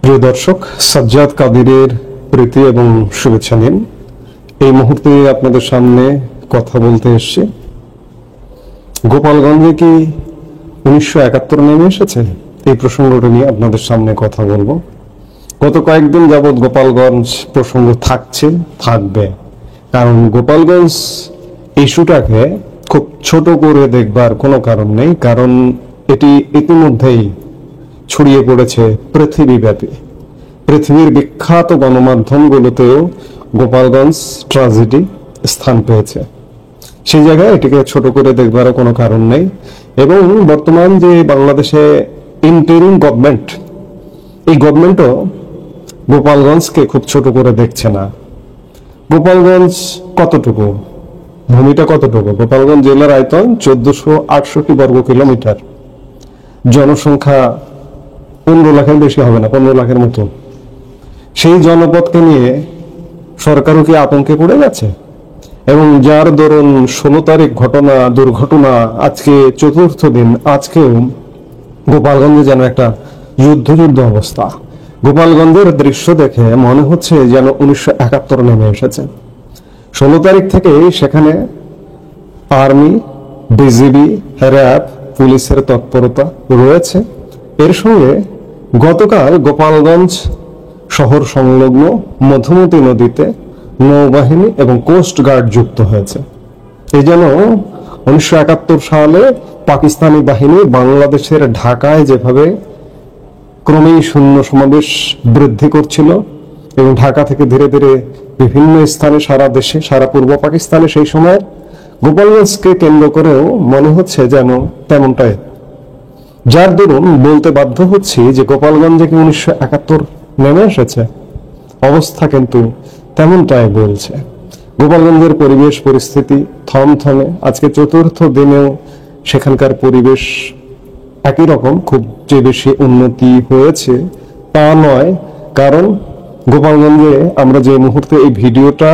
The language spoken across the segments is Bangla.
প্রিয় দর্শক, সাজ্জাদ কাদিরের প্রীতি এবং শুভেচ্ছা নিন। এই মুহূর্তে আপনাদের সামনে কথা বলতে এসেছি। গোপালগঞ্জে কি 1971 নেমে এসেছে? এই প্রসঙ্গটা নিয়ে আপনাদের সামনে কথা বলবো। গত কয়েকদিন যাবৎ গোপালগঞ্জ প্রসঙ্গ থাকবে, কারণ গোপালগঞ্জ ইস্যুটাকে খুব ছোট করে দেখবার কোনো কারণ নেই, কারণ এটি ইতিমধ্যেই ছড়িয়ে পড়েছে পৃথিবীব্যাপী। পৃথিবীর বিখ্যাত গণমাধ্যমগুলোতেও গোপালগঞ্জ ট্র্যাজেডি স্থান পেয়েছে। সেই জায়গায় এটিকে ছোট করে দেখবারও কোনো কারণ নেই। এবং বর্তমান যে বাংলাদেশে ইন্টারিম গভর্নমেন্ট, এই গভর্নমেন্টও গোপালগঞ্জকে খুব ছোট করে দেখছে না। গোপালগঞ্জ কতটুকু, ভূমিটা কতটুকু? গোপালগঞ্জ জেলার আয়তন 1468 বর্গ কিলোমিটার, জনসংখ্যা 15 লাখের বেশি হবে না, 15 লাখের মতো। সেই জনপদকে নিয়ে সরকারও কি আতঙ্কে পড়ে গেছে? এবং যার দরুন 16 তারিখ দুর্ঘটনা, আজকে চতুর্থ দিন, আজকেও গোপালগঞ্জে যেন একটা যুদ্ধ অবস্থা। গোপালগঞ্জের দৃশ্য দেখে মনে হচ্ছে যেন 1971 নেমে এসেছে। 16 তারিখ থেকেই সেখানে আর্মি, বিজিবি, র্যাব, পুলিশের তৎপরতা রয়েছে। এর সঙ্গে গতকাল গোপালগঞ্জ শহর সংলগ্ন মধুমতি নদীতে নৌবাহিনী এবং কোস্ট গার্ড যুক্ত হয়েছে। এই যেন 1971 সালে পাকিস্তানি বাহিনী বাংলাদেশের ঢাকায় যেভাবে ক্রমেই শূন্য সমাবেশ বৃদ্ধি করছিল এবং ঢাকা থেকে ধীরে ধীরে বিভিন্ন স্থানে, সারা দেশে, সারা পূর্ব পাকিস্তানে, সেই সময় গোপালগঞ্জকে কেন্দ্র করেও মনে হচ্ছে যেন তেমনটাই। যার দরুন বলতে বাধ্য হচ্ছি যে গোপালগঞ্জে কি 1971 নেমে এসেছে? অবস্থা কিন্তু তেমনটাই বলছে। গোপালগঞ্জের পরিবেশ পরিস্থিতি থমথমে। আজকে চতুর্থ দিনেও সেখানকার পরিবেশ একই রকম, খুব যে বেশি উন্নতি হয়েছে তা নয়। কারণ গোপালগঞ্জে আমরা যে মুহূর্তে এই ভিডিওটা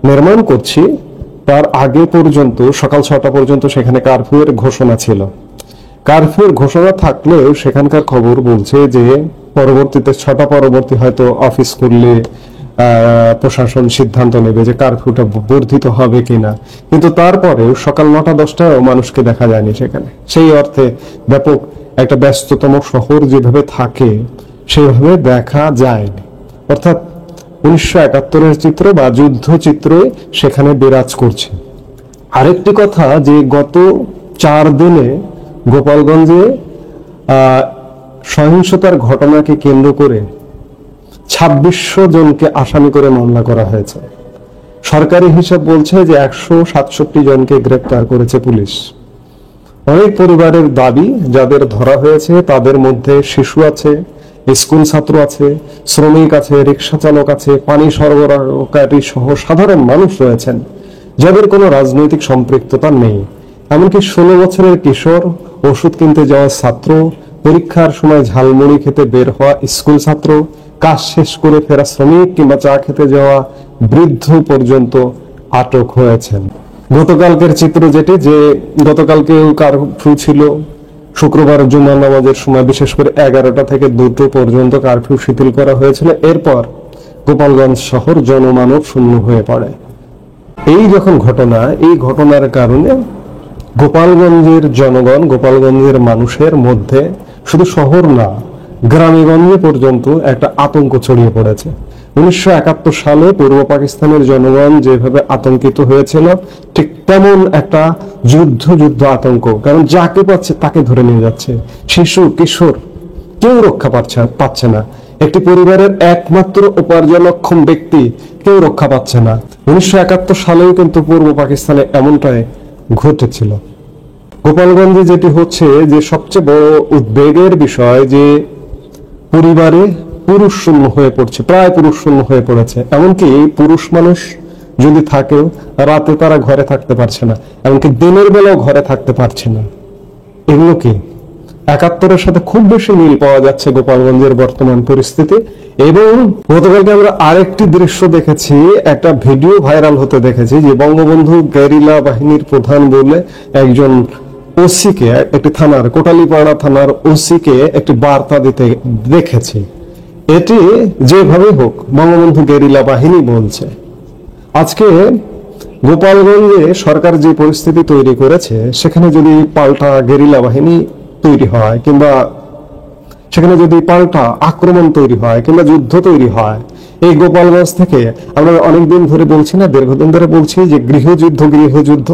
নির্মাণ করছি, তার আগে পর্যন্ত সকাল 6টা পর্যন্ত সেখানে কারফিউয়ের ঘোষণা ছিল। কারফিউর ঘোষণা থাকলেও সেখানকার খবর বলছে যে পরবর্তীতে 6টা পরবর্তী হয়তো অফিস করলে প্রশাসন সিদ্ধান্ত নেবে যে কারফিউটা বর্ধিত হবে কিনা। কিন্তু তারপরেও সকাল 9টা-10টায়ও মানুষকে দেখা যায়নি সেখানে। সেই অর্থে ব্যাপক একটা ব্যস্ততম শহর যেভাবে থাকে সেভাবে দেখা যায়নি। অর্থাৎ 1971-এর চিত্র বা যুদ্ধ চিত্র সেখানে বিরাজ করছে। আরেকটি কথা, যে গত 4 দিনে গোপালগঞ্জে সহিংসতার ঘটনাকে কেন্দ্র করে 2600 জনকে আসামি করে মামলা করা হয়েছে। সরকারি হিসাব বলছে যে 167 জনকে গ্রেপ্তার করেছে পুলিশ। অনেক পরিবারের দাবি, যাদের ধরা হয়েছে তাদের মধ্যে শিশু আছে, স্কুল ছাত্র আছে, শ্রমিক আছে, রিক্সা চালক আছে, পানি সরবরাহকারী সহ সাধারণ মানুষ রয়েছেন যাদের কোনো রাজনৈতিক সম্পৃক্ততা নেই। এমনকি 16 বছরের কিশোর, ওষুধ কিনতে যাওয়া ছাত্র, পরীক্ষার সময় ঝালমুড়ি খেতে বের হওয়া স্কুল ছাত্র, কাজ শেষ করে ফেরা শ্রমিক কিংবা চা খেতে যাওয়া বৃদ্ধ পর্যন্ত আটক হয়েছেন। গতকালকের চিত্র যেটি, যে গতকালকেও কারফিউ ছিল। শুক্রবার জুমা নামাজের সময় বিশেষ করে 11টা থেকে 2টো পর্যন্ত কারফিউ শিথিল করা হয়েছিল। এরপর গোপালগঞ্জ শহর জনমানব শূন্য হয়ে পড়ে। এই যখন ঘটনা, এই ঘটনার কারণে গোপালগঞ্জের জনগণ, গোপালগঞ্জের মানুষের মধ্যে শুধু শহর না, গ্রামেগঞ্জে পর্যন্ত একটা আতঙ্ক ছড়িয়ে পড়েছে। 1971 সালে পূর্ব পাকিস্তানের জনগণ যেভাবে আতঙ্কিত হয়েছিল, ঠিক তেমন একটা যুদ্ধ আতঙ্ক। কারণ যাকে পাচ্ছে তাকে ধরে নিয়ে যাচ্ছে। শিশু, কিশোর, কেউ রক্ষা পাচ্ছে না। একটি পরিবারের একমাত্র উপার্জনক্ষম ব্যক্তি কেউ রক্ষা পাচ্ছে না। 1971 সালেও কিন্তু পূর্ব পাকিস্তানে এমনটাই ঘটেছিল। গোপালগঞ্জে যেটি হচ্ছে, যে সবচেয়ে বড় উদ্বেগের বিষয়, যে পরিবারে পুরুষ শূন্য হয়ে পড়ছে, প্রায় পুরুষ শূন্য হয়ে পড়েছে। এমনকি পুরুষ মানুষ যদি থাকেও রাতে তারা ঘরে থাকতে পারছে না, এমনকি দিনের বেলাও ঘরে থাকতে পারছে না। এগুলো কি 71-এর সাথে খুব বেশি মিল পাওয়া যাচ্ছে গোপালগঞ্জের বর্তমান পরিস্থিতি। এবং গতকালকে আমরা আরেকটি দৃশ্য দেখেছি, একটা ভিডিও ভাইরাল হতে দেখেছি, যে বঙ্গবন্ধু গেরিলা বাহিনীর প্রধান বলে একজন ওসিকে, একটি থানার, কোটালীপাড়া থানার ওসিকে একটি বার্তা দিতে দেখেছি। এটি যেভাবে হোক বঙ্গবন্ধু গেরিলা বাহিনী বলছে। আজকে গোপালগঞ্জে সরকার যে পরিস্থিতি তৈরি করেছে, সেখানে যদি পাল্টা গেরিলা বাহিনী তৈরি হয়, কিংবা সেখানে যদি পাল্টা আক্রমণ তৈরি হয়, কিংবা যুদ্ধ তৈরি হয়, এই গোপালগঞ্জ থেকে আমরা অনেকদিন ধরে বলছি না, দীর্ঘদিন ধরে বলছি যে গৃহযুদ্ধ,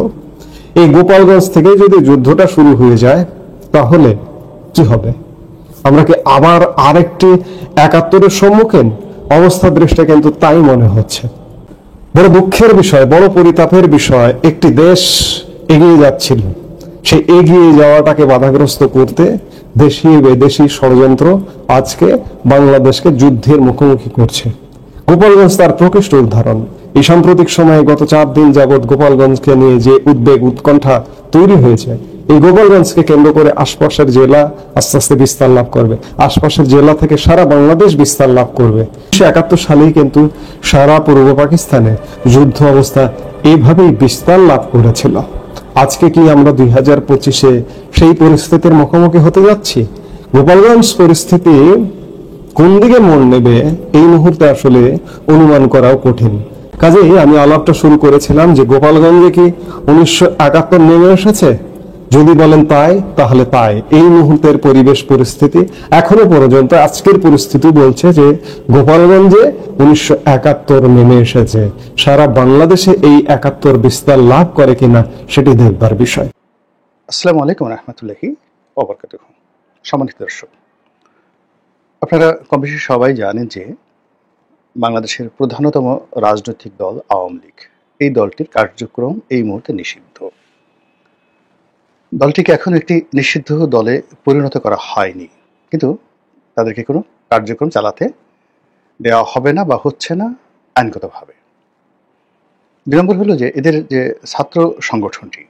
এই গোপালগঞ্জ থেকে যদি যুদ্ধটা শুরু হয়ে যায়, তাহলে কি হবে? আমরা কি আবার আরেকটি ৭১-এর সম্মুখীন? অবস্থা দৃষ্টি কিন্তু তাই মনে হচ্ছে। বড় দুঃখের বিষয়, বড় পরিতাপের বিষয়, একটি দেশ এগিয়ে যাচ্ছিল, সেই এগিয়ে যাওয়াটাকে বাধাগ্রস্ত করতে দেশি বিদেশি ষড়যন্ত্র আজকে বাংলাদেশকে যুদ্ধের মুখোমুখি করছে। গোপালগঞ্জ তার প্রকৃষ্ট উদাহরণ। এই সাম্প্রতিক সময়ে গত 4 দিন যাবৎ গোপালগঞ্জকে নিয়ে যে উদ্বেগ উৎকণ্ঠা তৈরি হয়েছে, এই গোপালগঞ্জকে কেন্দ্র করে আশপাশের জেলা আস্তে আস্তে বিস্তার লাভ করবে, আশপাশের জেলা থেকে সারা বাংলাদেশ বিস্তার লাভ করবে। 1971 সালেই কিন্তু সারা পূর্ব পাকিস্তানে যুদ্ধ অবস্থা এইভাবেই বিস্তার লাভ করেছিল। আজকে কি আমরা 2025-এ সেই পরিস্থিতির মুখোমুখি হতে যাচ্ছি? গোপালগঞ্জ পরিস্থিতি কোন দিকে মোড় নেবে এই মুহূর্তে আসলে অনুমান করাও কঠিন। কাজেই আমি আলাপটা শুরু করেছিলাম যে গোপালগঞ্জে কি 1971 নেমে এসেছে? যদি বলেন তাই, তাহলে তাই। এই মুহূর্তের পরিবেশ পরিস্থিতি এখনো পর্যন্ত আজকের পরিস্থিতি বলছে যে গোপালগঞ্জে 1971 নেমে এসেছে। সারা বাংলাদেশে এই 71 বিস্তার লাভ করে কিনা সেটি দেখবার বিষয়। আসসালামু আলাইকুম রহমতুল্লাহি ওয়া বারাকাতুহু। সম্মানিত দর্শক, আপনারা কম বেশি সবাই জানেন যে বাংলাদেশের প্রধানতম রাজনৈতিক দল আওয়ামী লীগ, এই দলটির কার্যক্রম এই মুহূর্তে নিষিদ্ধ। দলটিকে এখন একটি নিষিদ্ধ দলে পরিণত করা হয়নি, কিন্তু তাদেরকে কোনো কার্যক্রম চালাতে দেওয়া হবে না বা হচ্ছে না আইনগতভাবে। ২ নম্বর হলো যে এদের যে ছাত্র সংগঠনটি,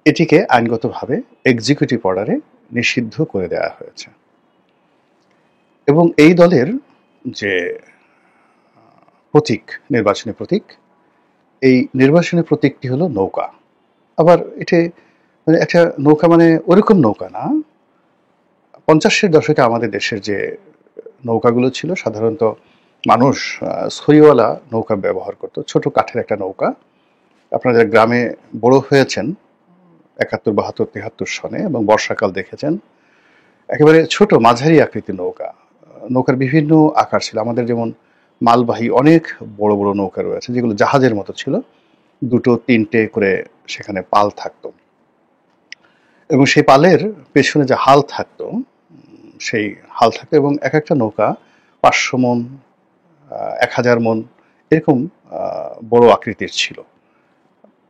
এটিকে আইনগতভাবে এক্সিকিউটিভ অর্ডারে নিষিদ্ধ করে দেওয়া হয়েছে। এবং এই দলের যে প্রতীক, নির্বাচনী প্রতীক, এই নির্বাচনী প্রতীকটি হলো নৌকা। আবার এটি মানে একটা নৌকা, মানে ওরকম নৌকা না। 50-এর দশকে আমাদের দেশের যে নৌকাগুলো ছিল, সাধারণত মানুষ ছইওয়ালা নৌকা ব্যবহার করত, ছোট কাঠের একটা নৌকা। আপনারা গ্রামে বড় হয়েছেন 71, 72, 73 সনে এবং বর্ষাকাল দেখেছেন, একেবারে ছোট মাঝারি আকৃতির নৌকা। নৌকার বিভিন্ন আকার ছিল। আমাদের যেমন মালবাহী অনেক বড় বড় নৌকা রয়েছে, যেগুলো জাহাজের মতো ছিল, 2, 3টে করে সেখানে পাল থাকতো, এবং সেই পালের পেছনে যে হাল থাকতো, সেই হাল থাকতো, এবং এক একটা নৌকা 500 মন, 1000 মন এরকম বড় আকৃতির ছিল।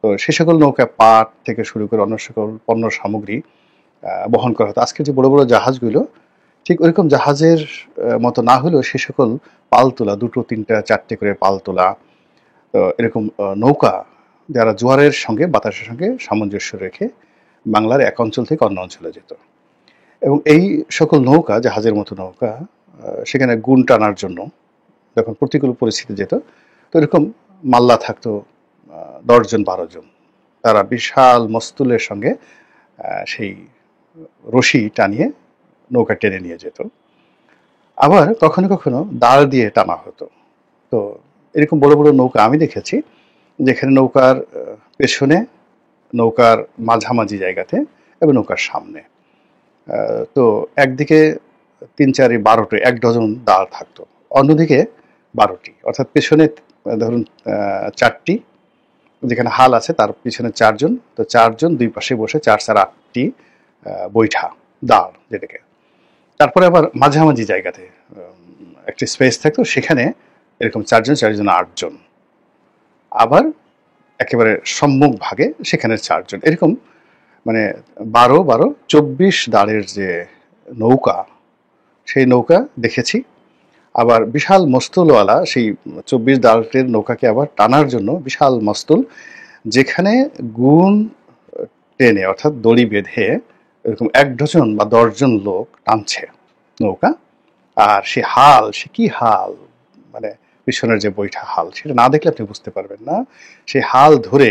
তো সে সকল নৌকা পাট থেকে শুরু করে অন্য সকল পণ্য সামগ্রী বহন করা হতো। আজকে যে বড় বড় জাহাজগুলো, ঠিক ওইরকম জাহাজের মতো না হলেও সে সকল পাল তোলা, 2, 3, 4টে করে পাল তোলা, তো এরকম নৌকা যারা জোয়ারের সঙ্গে, বাতাসের সঙ্গে সামঞ্জস্য রেখে বাংলার এক অঞ্চল থেকে অন্য অঞ্চলে যেত। এবং এই সকল নৌকা, জাহাজের মতো নৌকা, সেখানে গুণ টানার জন্য যখন প্রতিকূল পরিস্থিতি যেত, তো এরকম মাল্লা থাকতো 10 জন 12 জন। তারা বিশাল মস্তুলের সঙ্গে সেই রশি টানিয়ে নৌকা টেনে নিয়ে যেত। আবার কখনো কখনো দাঁড় দিয়ে টানা হতো। তো এরকম বড় বড় নৌকা আমি দেখেছি, যেখানে নৌকার পেছনে, নৌকার মাঝামাঝি জায়গাতে এবং নৌকার সামনে, তো একদিকে 3, 4, 12টে, 1 ডজন দাঁড় থাকতো, অন্যদিকে 12টি, অর্থাৎ পেছনে ধরুন 4টি, যেখানে হাল আছে তার পিছনে 4 জন, তো 4 জন 2 পাশে বসে 4, 4, 8টি বৈঠা, দাঁড় যেটাকে। তারপরে আবার মাঝামাঝি জায়গাতে একটি স্পেস থাকতো, সেখানে এরকম 4 জন 4 জন 8 জন। আবার একেবারে সম্মুখ ভাগে সেখানে 4 জন। এরকম মানে 12, 12, 24 দাঁড়ের যে নৌকা, সেই নৌকা দেখেছি। আবার বিশাল মস্তুলওয়ালা সেই 24 দাঁড়ের নৌকাকে আবার টানার জন্য বিশাল মস্তুল, যেখানে গুণ টেনে, অর্থাৎ দড়ি বেঁধে এরকম 1 ডজন বা 10 জন লোক টানছে নৌকা। আর সে হাল, সে কি হাল, মানে পিছনের যে বৈঠা হাল, সেটা না দেখলে আপনি বুঝতে পারবেন না। সেই হাল ধরে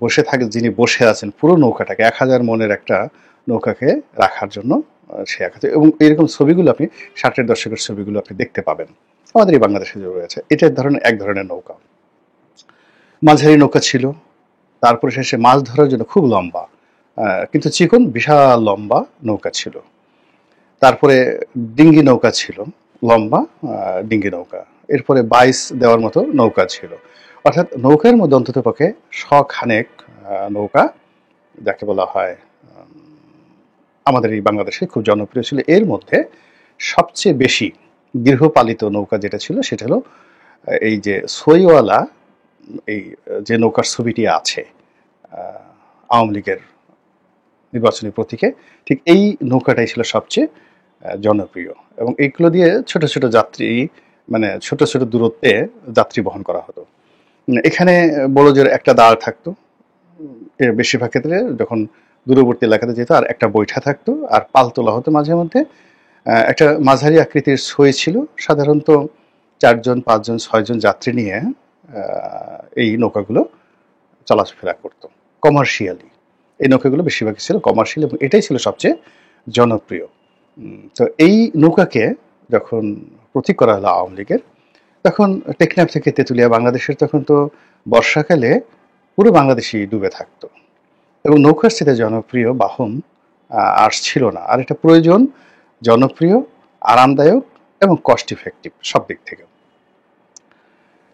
বসে থাকে যিনি বসে আছেন, পুরো নৌকাটাকে, 1000 মনের একটা নৌকাকে রাখার জন্য সে আঁকা, এবং এরকম ছবিগুলো আপনি 60-এর দশকের ছবিগুলো আপনি দেখতে পাবেন আমাদের এই বাংলাদেশে যে রয়েছে। এটা এক ধরনের নৌকা। মাঝারি নৌকা ছিল, তারপরে শেষে মাছ ধরার জন্য খুব লম্বা কিন্তু চিকন বিশাল লম্বা নৌকা ছিল। তারপরে ডিঙ্গি নৌকা ছিল, লম্বা ডিঙ্গি নৌকা। এরপরে বাইস দেওয়ার মতো নৌকা ছিল। অর্থাৎ নৌকার মধ্যে অন্ততপক্ষে শখানেক নৌকা, যাকে বলা হয় আমাদের এই বাংলাদেশে খুব জনপ্রিয় ছিল। এর মধ্যে সবচেয়ে বেশি গৃহপালিত নৌকা যেটা ছিল সেটা হলো এই যে সইওয়ালা, এই যে নৌকার ছবিটি আছে আওয়ামী লীগের নির্বাচনী প্রতীকে, ঠিক এই নৌকাটাই ছিল সবচেয়ে জনপ্রিয়। এবং এইগুলো দিয়ে ছোট ছোট যাত্রী, মানে ছোট ছোট দূরত্বে যাত্রী বহন করা হতো। এখানে বড় জোর একটা দাঁড় থাকতো, এর বেশিরভাগ ক্ষেত্রে যখন দূরবর্তী এলাকাতে যেত, আর একটা বৈঠা থাকতো, আর পাল তোলা হতো মাঝে মধ্যে। একটা মাঝারি আকৃতির সই ছিল, সাধারণত 4জন 5জন 6জন যাত্রী নিয়ে এই নৌকাগুলো চলাফেরা করতো কমার্শিয়ালি। এই নৌকাগুলো বেশিরভাগই ছিল কমার্শিয়াল, এবং এটাই ছিল সবচেয়ে জনপ্রিয়। তো এই নৌকাকে যখন প্রতীক করা হলো আওয়ামী লীগের, তখন টেকনাফ থেকে তেঁতুলিয়া, বাংলাদেশের তখন তো বর্ষাকালে পুরো বাংলাদেশই ডুবে থাকতো, এবং নৌকার সাথে জনপ্রিয় বাহন আর ছিল না। আর এটা প্রয়োজন, জনপ্রিয়, আরামদায়ক এবং কস্ট ইফেক্টিভ সব দিক থেকে।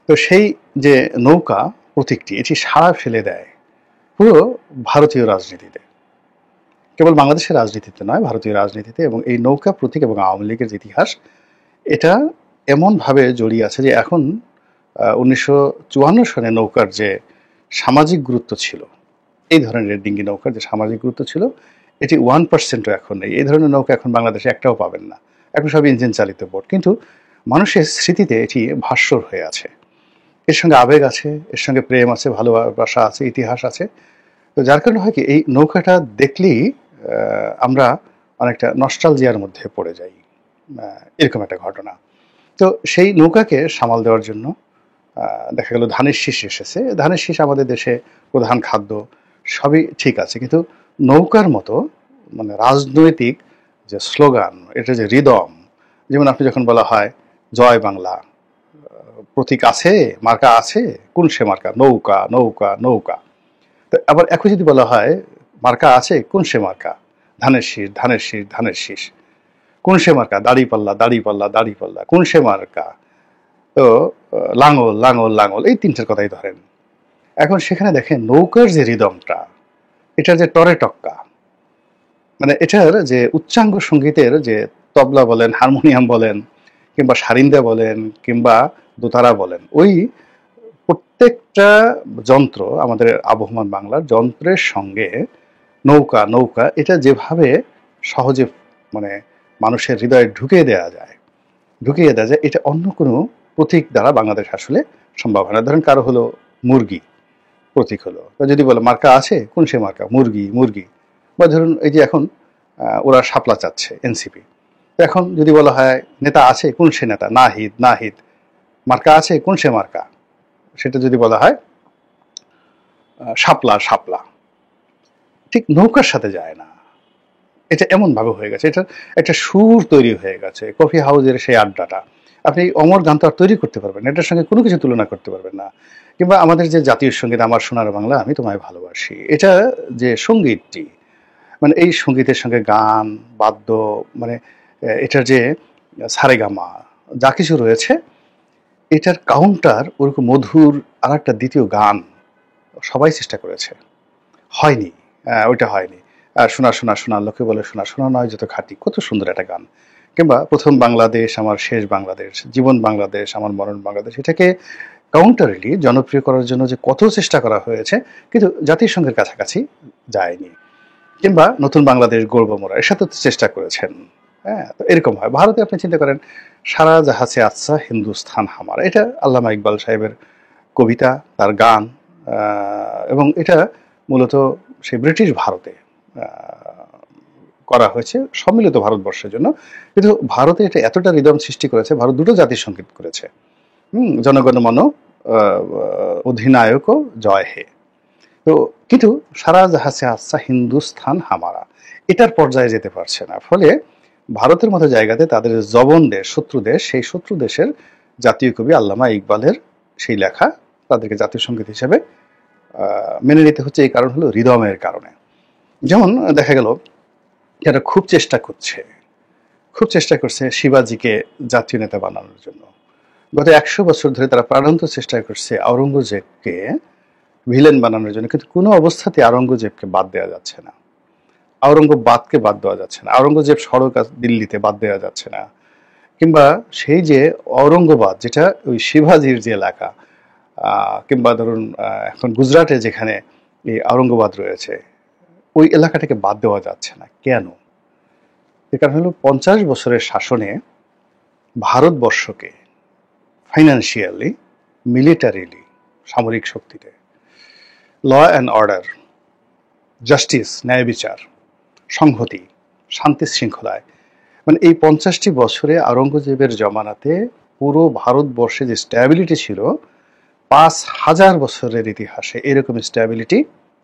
তো সেই যে নৌকা প্রতীকটি, এটি সাড়া ফেলে দেয় পুরো ভারতীয় রাজনীতিতে, কেবল বাংলাদেশের রাজনীতিতে নয়, ভারতীয় রাজনীতিতে। এবং এই নৌকা প্রতীক এবং আওয়ামী লীগের ইতিহাস, এটা এমনভাবে জড়িয়ে আছে যে এখন 1954 সালে নৌকার যে সামাজিক গুরুত্ব ছিল, এই ধরনের ডিঙ্গি নৌকার যে সামাজিক গুরুত্ব ছিল, এটি 1%ও এখন নেই। এই ধরনের নৌকা এখন বাংলাদেশে একটাও পাবেন না, এখন সব ইঞ্জিন চালিত বোট। কিন্তু মানুষের স্মৃতিতে এটি ভাস্বর হয়ে আছে, এর সঙ্গে আবেগ আছে, এর সঙ্গে প্রেম আছে, ভালোবাসা আছে, ইতিহাস আছে। তো যার কারণে হয় কি, এই নৌকাটা দেখলেই আমরা অনেকটা নস্টালজিয়ার মধ্যে পড়ে যাই, এরকম একটা ঘটনা। তো সেই নৌকাকে সামাল দেওয়ার জন্য দেখা গেল ধানের শীষ এসেছে। ধানের শীষ আমাদের দেশে প্রধান খাদ্য, সবই ঠিক আছে, কিন্তু নৌকার মতো মানে রাজনৈতিক যে স্লোগান, এটা যে রিদম, যেমন আপনি যখন বলা হয় জয় বাংলা, প্রতীক আছে, মার্কা আছে, কোন সে মার্কা, নৌকা নৌকা নৌকা। তো আবার একই যদি বলা হয় মার্কা আছে, কোন সে মার্কা, ধানের শীষ ধানের শীষ ধানের শীষ, কোন সে মার্কা, দাড়ি পাল্লা দাড়ি পাল্লা দাড়ি পাল্লা, কোন সে মার্কা, তো লাঙল লাঙল লাঙল, এই তিনটার কথাই ধরেন। এখন সেখানে দেখেন নৌকার যে রিদমটা, এটার যে টরে টক্কা, মানে এটার যে উচ্চাঙ্গ সঙ্গীতের যে তবলা বলেন, হারমোনিয়াম বলেন, কিংবা সারিন্দা বলেন, কিংবা দোতারা বলেন, ওই প্রত্যেকটা যন্ত্র, আমাদের আবহমান বাংলার যন্ত্রের সঙ্গে নৌকা নৌকা, এটা যেভাবে সহজে মানে মানুষের হৃদয়ে ঢুকিয়ে দেওয়া যায়, এটা অন্য কোনো প্রতীক দ্বারা বাংলাদেশ আসলে সম্ভব হয় না। ধরেন কারো হলো মুরগি প্রতীক হলো, যদি বলে মার্কা আছে, কোন সে মার্কা, মুরগি মুরগি। বা ধরুন এই যে এখন ওরা শাপলা চাচ্ছে এনসিপি, এখন যদি বলা হয় নেতা আছে, কোন সে নেতা, নাহিদ নাহিদ। মার্কা আছে, কোন সে মার্কা, সেটা যদি বলা হয় শাপলা শাপলা। ঠিক নৌকার সাথে যায় না, এটা এমন ভাবে হয়ে গেছে, এটা একটা সুর তৈরি হয়ে গেছে। কফি হাউজের সেই আড্ডাটা, আপনি অমর গান তো আর তৈরি করতে পারবেন না, এটার সঙ্গে কোনো কিছু তুলনা করতে পারবেন না। কিংবা আমাদের যে জাতীয় সঙ্গীত আমার সোনার বাংলা আমি তোমায় ভালোবাসি, এটা যে সঙ্গীতটি, মানে এই সঙ্গীতের সঙ্গে গান বাদ্য, মানে এটার যে সারেগামা যা কিছু রয়েছে, এটার কাউন্টার ওরকম মধুর আর একটা দ্বিতীয় গান সবাই চেষ্টা করেছে, হয়নি, ওইটা হয়নি। আর শোনা শোনা শোনা, লোকে বলে শোনা শোনা নয় যত খাঁটি, কত সুন্দর একটা গান। কিংবা প্রথম বাংলাদেশ আমার শেষ বাংলাদেশ, জীবন বাংলাদেশ আমার মরণ বাংলাদেশ, এটাকে কাউন্টারলি জনপ্রিয় করার জন্য যে কত চেষ্টা করা হয়েছে, কিন্তু জাতিসংঘের কাছাকাছি যায়নি। কিংবা নতুন বাংলাদেশ গর্ব মোরা, এর সাথে চেষ্টা করেছেন। হ্যাঁ, তো এরকম হয়। ভারতে আপনি চিন্তা করেন সারা জাহাসে আচ্ছা হিন্দুস্থান হামারা, এটা আল্লামা ইকবাল সাহেবের কবিতা, তার গান, এবং এটা মূলত সেই ব্রিটিশ ভারতে করা হয়েছে সম্মিলিত ভারতবর্ষের জন্য। কিন্তু ভারতে এটা এতটা রিদম সৃষ্টি করেছে, ভারত দুটো জাতির সঙ্গীত করেছে, জনগণমন অধিনায়ক জয় হে। তো কিন্তু সারা জাহাসে আচ্ছা হিন্দুস্থান হামারা, এটার পর্যায়ে যেতে পারছে না। ফলে ভারতের মতো জায়গাতে তাদের জবন দেশ, শত্রু দেশ, সেই শত্রু দেশের জাতীয় কবি আল্লামা ইকবালের সেই লেখা তাদেরকে জাতীয় সঙ্গীত হিসেবে মেনে নিতে হচ্ছে। এই কারণ হলো হৃদয়ের কারণে। যেমন দেখা গেল যারা খুব চেষ্টা করছে শিবাজিকে জাতীয় নেতা বানানোর জন্য। গত 100 বছর ধরে তারা প্রাণান্ত চেষ্টা করছে আওরঙ্গজেবকে ভিলেন বানানোর জন্য, কিন্তু কোনো অবস্থাতে আওরঙ্গজেবকে বাদ দেওয়া যাচ্ছে না, আওরঙ্গবাদকে বাদ দেওয়া যাচ্ছে না, আওরঙ্গজেব সড়ক দিল্লিতে বাদ দেওয়া যাচ্ছে না, কিংবা সেই যে ঔরঙ্গাবাদ যেটা ওই শিবাজির যে এলাকা, কিংবা ধরুন এখন গুজরাটে যেখানে এই আওরঙ্গাবাদ রয়েছে, ওই এলাকাটাকে বাদ দেওয়া যাচ্ছে না। কেন? এর কারণ হলো 50 বছরের শাসনে ভারতবর্ষকে ফাইন্যান্সিয়ালি, মিলিটারিলি, সামরিক শক্তিতে, ল অ্যান্ড অর্ডার, জাস্টিস, ন্যায় বিচার, সংহতি, শান্তি শৃঙ্খলায়, মানে এই 50টি বছরে আওরঙ্গজেবের জমানাতে পুরো ভারতবর্ষে যে স্ট্যাবিলিটি ছিল, 5000 বছরের ইতিহাসে এরকম স্ট্যাবিলিটি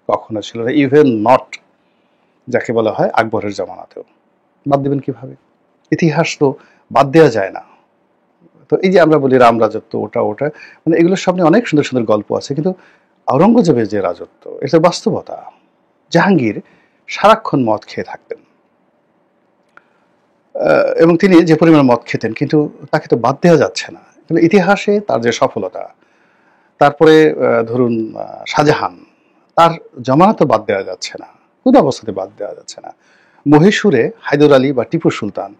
কখনো ছিল না, ইভেন নট যাকে বলা হয় আকবরের জমানাতেও। বাদ দেবেন কিভাবে? ইতিহাস তো বাদ দেওয়া যায় না। তো এই যে আমরা বলি রাম রাজত্ব, ওটা ওটা, মানে এগুলোর সামনে অনেক সুন্দর সুন্দর গল্প আছে, কিন্তু আওরঙ্গজেবের যে রাজত্ব, এটা বাস্তবতা। জাহাঙ্গীর সারাক্ষণ মদ খেয়ে থাকতেন, এবং তিনি যে পরিমাণ মদ খেতেন, কিন্তু তাকে তো বাদ দেওয়া যাচ্ছে না। কিন্তু ইতিহাসে তার যে সফলতা, তারপরে ধরুন শাহজাহান, তার জমানা তো বাদ দেওয়া যাচ্ছে না, কোনো অবস্থাতে বাদ দেওয়া যাচ্ছে না। মহীশূরে হায়দর আলী বা টিপু সুলতান,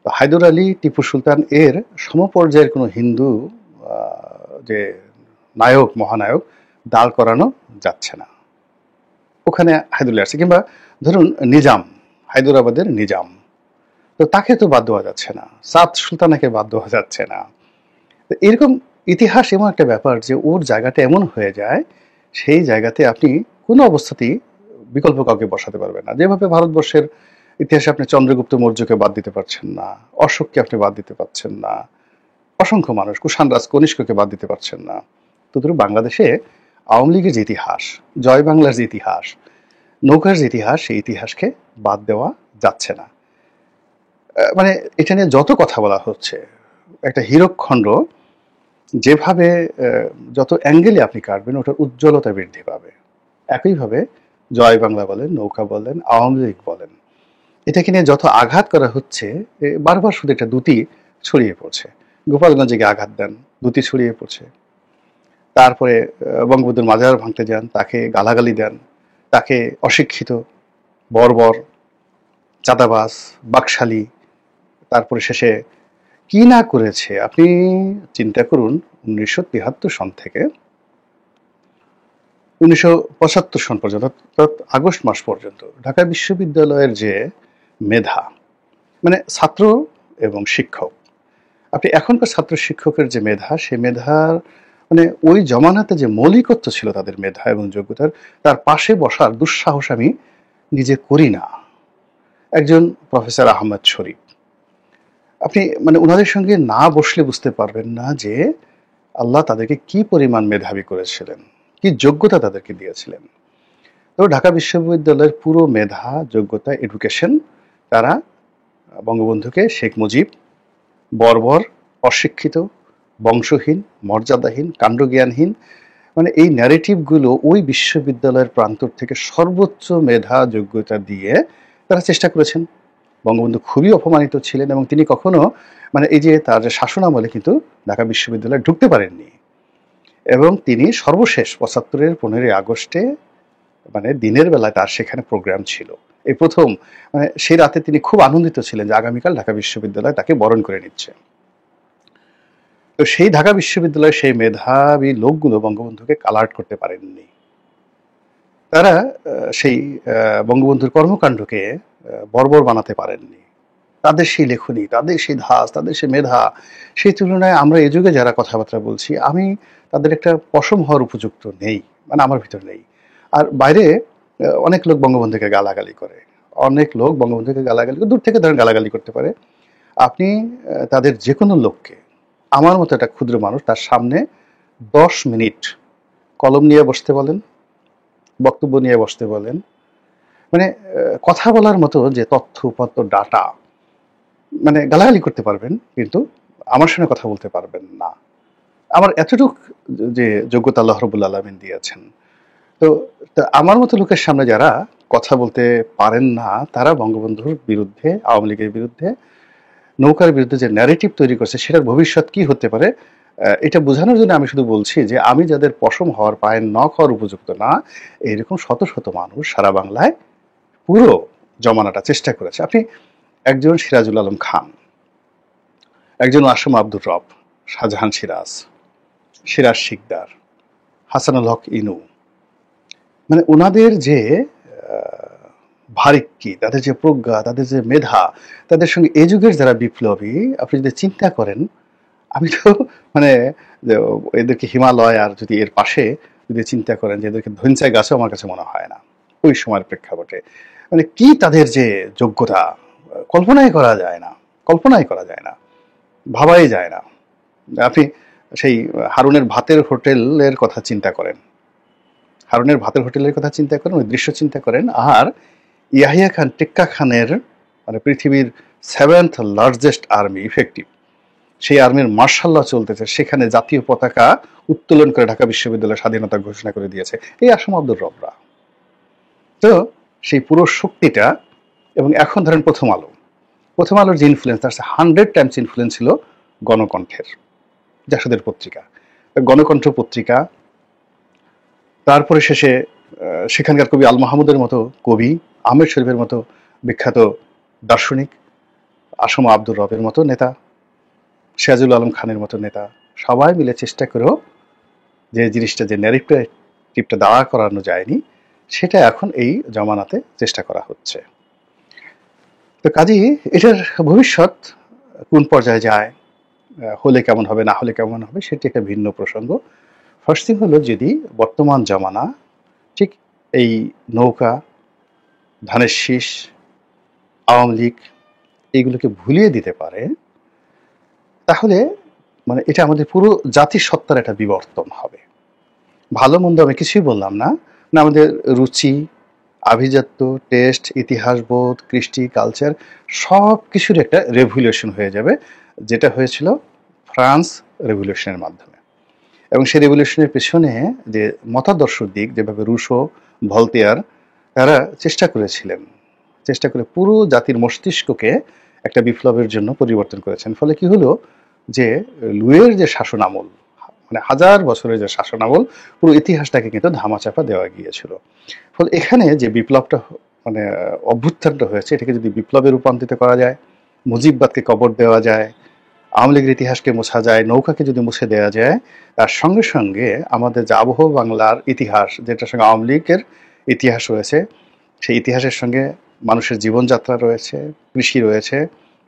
হায়দর আলী টিপু সুলতান এর সমপর্যায়ের কোনো হিন্দু যে নায়ক, মহানায়ক দাঁড় করানো যাচ্ছে না, ওখানে হায়দর আলী আসছে। কিংবা ধরুন নিজাম, হায়দরাবাদের নিজাম, তো তাকে তো বাদ দেওয়া যাচ্ছে না, সাত সুলতানাকে বাদ দেওয়া যাচ্ছে না। এরকম ইতিহাস এমন একটা ব্যাপার যে ওর জায়গাটা এমন হয়ে যায়, সেই জায়গাতে আপনি কোনো অবস্থাতেই বিকল্প কাউকে বসাতে পারবেন না। যেভাবে ভারতবর্ষের ইতিহাসে আপনি চন্দ্রগুপ্ত মৌর্যকে বাদ দিতে পারছেন না, অশোককে আপনি বাদ দিতে পারছেন না, অসংখ্য মানুষ, কুষাণ রাজ কনিষ্ককে বাদ দিতে পারছেন না, তদ্রুপ বাংলাদেশে আওয়ামী লীগের যে ইতিহাস, জয় বাংলার যে ইতিহাস, নৌকার যে ইতিহাস, সেই ইতিহাসকে বাদ দেওয়া যাচ্ছে না। মানে এটা নিয়ে যত কথা বলা হচ্ছে, একটা হীরকখণ্ড যেভাবে যত অ্যাঙ্গেলে আপনি কাটবেন, ওটার উজ্জ্বলতা বৃদ্ধি পাবে। একইভাবে জয় বাংলা বলেন, নৌকা বলেন, আওয়ামী লীগ বলেন, এটাকে নিয়ে যত আঘাত করা হচ্ছে, বারবার শুধু একটা দ্যুতি ছড়িয়ে পড়ছে। গোপালগঞ্জে গিয়ে আঘাত দেন, দ্যুতি ছড়িয়ে পড়ছে। তারপরে বঙ্গবন্ধুর মাজার ভাঙতে যান, তাকে গালাগালি দেন, তাকে অশিক্ষিত, বর্বর, চাঁদাবাজ, বাকশালী, তারপরে শেষে কি না করেছে। আপনি চিন্তা করুন, 1973 সন থেকে 1975 সন পর্যন্ত, অর্থাৎ আগস্ট মাস পর্যন্ত ঢাকা বিশ্ববিদ্যালয়ের যে মেধা, মানে ছাত্র এবং শিক্ষক, আপনি এখনকার ছাত্র শিক্ষকের যে মেধা, সে মেধার মানে ওই জমানাতে যে মৌলিকত্ব ছিল তাদের মেধা এবং যোগ্যতার, তার পাশে বসার দুঃসাহস আমি নিজে করি না। একজন প্রফেসর আহমদ শরীফ, আপনি মানে ওনাদের সঙ্গে না বসলে বুঝতে পারবেন না যে আল্লাহ তাদেরকে কি পরিমাণ মেধাবী করেছিলেন, কি যোগ্যতা তাদেরকে দিয়েছিলেন। তো ঢাকা বিশ্ববিদ্যালয়ের পুরো মেধা, যোগ্যতা, এডুকেশন, তারা বঙ্গবন্ধুকে শেখ মুজিব বর্বর, অশিক্ষিত, বংশহীন, মর্যাদাহীন, কাণ্ডজ্ঞানহীন, মানে এই ন্যারেটিভগুলো ওই বিশ্ববিদ্যালয়ের প্রান্তর থেকে সর্বোচ্চ মেধা যোগ্যতা দিয়ে তারা চেষ্টা করেছেন। বঙ্গবন্ধু খুবই অপমানিত ছিলেন এবং তিনি কখনো মানে এই যে তার শাসনামলে কিন্তু ঢাকা বিশ্ববিদ্যালয়ে ঢুকতে পারেননি। এবং তিনি সর্বশেষ 75-এর 15ই আগস্টে মানে দিনের বেলায় তার সেখানে প্রোগ্রাম ছিল। এই প্রথম মানে সেই রাতে তিনি খুব আনন্দিত ছিলেন যে আগামীকাল ঢাকা বিশ্ববিদ্যালয় তাকে বরণ করে নিচ্ছে। তো সেই ঢাকা বিশ্ববিদ্যালয়ের সেই মেধাবী লোকগুলো বঙ্গবন্ধুকে কালার্ট করতে পারেননি। তারা সেই বঙ্গবন্ধুর কর্মকাণ্ডকে বর্বর বানাতে পারেননি। তাদের সেই লেখনী, তাদের সেই ধাস, তাদের সেই মেধা, সেই তুলনায় আমরা এ যুগে যারা কথাবার্তা বলছি, আমি তাদের একটা পশম হওয়ার উপযুক্ত নেই, মানে আমার ভিতর নেই। আর বাইরে অনেক লোক বঙ্গবন্ধুকে গালাগালি করে, অনেক লোক বঙ্গবন্ধুকে গালাগালি করে, দূর থেকে ধরেন গালাগালি করতে পারে। আপনি তাদের যে কোনো লোককে, আমার মতো একটা ক্ষুদ্র মানুষ, তার সামনে 10 মিনিট কলম নিয়ে বসতে বলেন, বক্তব্য নিয়ে বসতে বলেন, মানে কথা বলার মতো যে তথ্য উপাত্ত ডাটা, মানে গালাগালি করতে পারবেন কিন্তু আমার সঙ্গে কথা বলতে পারবেন না। আমার এতটুক যে যোগ্যতা আল্লাহ রাব্বুল আলামিন দিয়েছেন। তো তো আমার মতো লোকের সামনে যারা কথা বলতে পারেন না, তারা বঙ্গবন্ধুর বিরুদ্ধে, আওয়ামী লীগের বিরুদ্ধে, নৌকার বিরুদ্ধে যে ন্যারেটিভ তৈরি করছে সেটার ভবিষ্যৎ কি হতে পারে, এটা বোঝানোর জন্য আমি শুধু বলছি যে আমি যাদের পশম হওয়ার, পায়ের নখ হওয়ার উপযুক্ত না, এইরকম শত শত মানুষ সারা বাংলায় পুরো জমানাটা চেষ্টা করেছে। আপনি একজন সিরাজুল আলম খান, একজন আসম আব্দুর রব, শাহজাহান সিরাজ, সিরাজ শিকদার, হাসানুল হক ইনু, মানে ওনাদের যে ভারিক্কি, তাদের যে প্রজ্ঞা, তাদের যে মেধা, তাদের সঙ্গে এ যুগের যারা বিপ্লবী, আপনি যদি চিন্তা করেন, আমি তো মানে যে এদেরকে হিমালয় আর যদি এর পাশে যদি চিন্তা করেন যে এদেরকে ধৈঞ্চায় গাছও আমার কাছে মনে হয় না ওই সময়ের প্রেক্ষাপটে। মানে কি তাদের যে যোগ্যতা, কল্পনাই করা যায় না, কল্পনাই করা যায় না, ভাবাই যায় না। আপনি সেই হারুনের ভাতের হোটেলের কথা চিন্তা করেন, হারুনের ভাতের হোটেলের কথা চিন্তা করেন, ওই দৃশ্য চিন্তা করেন, আর ইয়াহিয়া খান টেক্কা খানের মানে পৃথিবীর 7th লার্জেস্ট আর্মি ইফেক্টিভ, সেই আর্মির মার্শাল ল চলতেছে, সেখানে জাতীয় পতাকা উত্তোলন করে ঢাকা বিশ্ববিদ্যালয়ের স্বাধীনতা ঘোষণা করে দিয়েছে এই আসম আব্দুর রবরা। তো সেই পুরো শক্তিটা, এবং এখন ধরেন প্রথম আলোর যে ইনফ্লুয়েন্স, তার 100 টাইমস ইনফ্লুয়েন্স ছিল গণকণ্ঠের, জাসদের পত্রিকা, গণকণ্ঠ পত্রিকা। তারপরে শেষে সেখানকার কবি আল মাহমুদের মতো কবি, আহমেদ শরীফের মতো বিখ্যাত দার্শনিক, আসম আব্দুর রবের মতো নেতা, সিরাজুল আলম খানের মতো নেতা, সবাই মিলে চেষ্টা করেও যে জিনিসটা, যে ন্যারেটিভটা দাঁড়া করানো যায়নি, সেটা এখন এই জমানাতে চেষ্টা করা হচ্ছে। তো কাজেই এটার ভবিষ্যৎ কোন পর্যায়ে যায়, হলে কেমন হবে, না হলে কেমন হবে, সেটি একটা ভিন্ন প্রসঙ্গ। ফার্স্ট থিং হলো, যদি বর্তমান জমানা ঠিক এই নৌকা, ধানের শীষ, আওয়ামী লীগ এইগুলোকে ভুলিয়ে দিতে পারে, তাহলে মানে এটা আমাদের পুরো জাতির সত্তার একটা বিবর্তন হবে। ভালো মন্দ আমি কিছুই বললাম না, না আমাদের রুচি, আভিজাত্য, টেস্ট, ইতিহাসবোধ, কৃষ্টি, কালচার সব কিছুর একটা রেভলিউশন হয়ে যাবে, যেটা হয়েছিল ফ্রান্স রেভলিউশনের মাধ্যমে। এবং সেই রেভলিউশনের পেছনে যে মতাদর্শ দিক, যেভাবে রুশো, ভলতেয়ার, তারা চেষ্টা করে পুরো জাতির মস্তিষ্ককে একটা বিপ্লবের জন্য পরিবর্তন করেছেন। ফলে কি হলো, যে লুইয়ের যে শাসন আমল, মানে 1000 বছরের যে শাসন আমল, পুরো ইতিহাসটাকে কিন্তু ধামাচাপা দেওয়া গিয়েছিল। ফলে এখানে যে বিপ্লবটা, মানে অভ্যুত্থানটা হয়েছে, এটাকে যদি বিপ্লবে রূপান্তরিত করা যায়, মুজিববাদকে কবর দেওয়া যায়, আওয়ামী লীগের ইতিহাসকে মোছা যায়, নৌকাকে যদি মুছে দেওয়া যায়, তার সঙ্গে সঙ্গে আমাদের যে আবহ বাংলার ইতিহাস, যেটার সঙ্গে আওয়ামী লীগের ইতিহাস রয়েছে, সেই ইতিহাসের সঙ্গে মানুষের জীবনযাত্রা রয়েছে, কৃষি রয়েছে,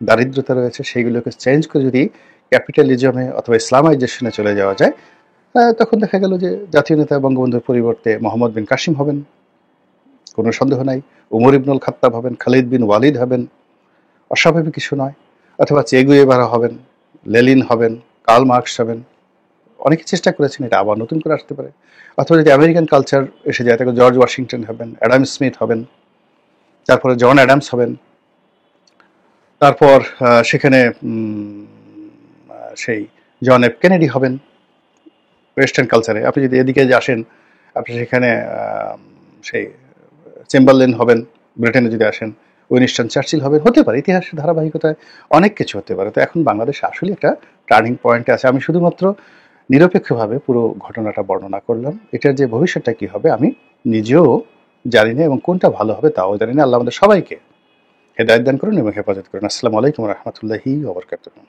দারিদ্রতা রয়েছে, সেইগুলোকে চেঞ্জ করে যদি ক্যাপিটালিজমে অথবা ইসলামাইজেশনে চলে যাওয়া যায়, তখন দেখা গেল যে জাতীয় নেতা বঙ্গবন্ধুর পরিবর্তে মোহাম্মদ বিন কাসিম হবেন, কোনো সন্দেহ নাই। উমর ইবনুল খাত্তাব হবেন, খালিদ বিন ওয়ালিদ হবেন, অস্বাভাবিক কিছু নয়। অথবা চে গুয়েভারা হবেন, লেলিন হবেন, কার্ল মার্কস হবেন। অনেকে চেষ্টা করেছেন, এটা আবার নতুন করে আসতে পারে। অথবা যদি আমেরিকান কালচার এসে যায়, তাকে জর্জ ওয়াশিংটন হবেন, অ্যাডাম স্মিথ হবেন, তারপরে জন অ্যাডামস হবেন, তারপর সেখানে সেই জন এফ কেনেডি হবেন ওয়েস্টার্ন কালচারে। আপনি যদি এদিকে যে আসেন, আপনি সেখানে সেই চেম্বারলেন হবেন, ব্রিটেনে যদি আসেন উইনস্টন চার্চিল হবেন, হতে পারে। ইতিহাসের ধারাবাহিকতায় অনেক কিছু হতে পারে। তো এখন বাংলাদেশ আসলে একটা টার্নিং পয়েন্টে আছে। আমি শুধুমাত্র নিরপেক্ষভাবে পুরো ঘটনাটা বর্ণনা করলাম। এটার যে ভবিষ্যৎটা কি হবে আমি নিজেও জানি না, এবং কোনটা ভালো হবে তাও জানি না। আল্লাহ আমাদের সবাইকে হেদায়েত দান করুন এবং হেফাজত করুন। আসসালামু আলাইকুম রহমতুল্লাহি ওয়া বারাকাতুহু।